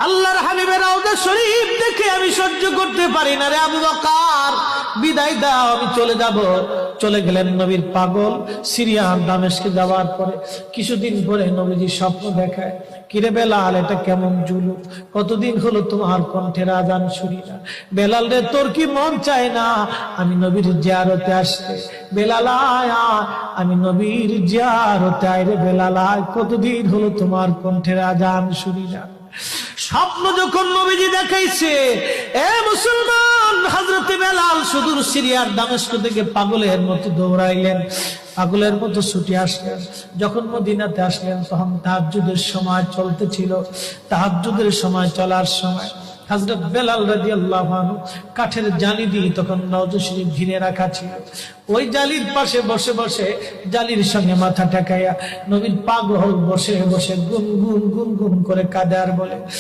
আল্লাহর হাবিবের রওজা শরীফ দেখে আমি সহ্য করতে পারি না রে আবু বকর, বিদায় দাও, আমি চলে যাব। চলে গেলেন নবীর পাগল। সিরিয়ার দামেস্কে যাওয়ার পরে কিছুদিন পরে নবীজি স্বপ্ন দেখায়, কিরে বেলাল, এটা কেমন জুলুম, কতদিন হলো তোমার কণ্ঠের আজান শুনি না। বেলাল রে, তোর কি মন চায় না আমি নবীর জিয়ারতে আসতে? বেলাল আয় আয়, আমি নবীর জিয়ারতে আয় রে বেলাল আয়, কতদিন হলো তোমার কণ্ঠের আজান শুনি না। স্বপ্ন যখন নবীজি দেখাইছে, এ মুসলমান, হযরতে বেলাল সুদূর সিরিয়ার দামেস্ক থেকে পাগলের মতো দৌড়াইলেন, পাগলের মতো ছুটে আসলেন। যখন মদিনাতে আসলেন তখন তাহাজ্জুদের সময় চলতেছিল। তাহাজ্জুদের সময় চলার সময় হযরত বেলাল রাদিয়াল্লাহু আনহু কাঠের জালি দিয়ে তখন রওজা শরীফ ঘিরে রাখা ছিল। ওই জালির পাশে বসে বসে জালির সঙ্গে মাথা ঠেকাইয়া নবীর পাগল বসে বসে গুনগুন গুনগুন করে কাঁদে আর বলে,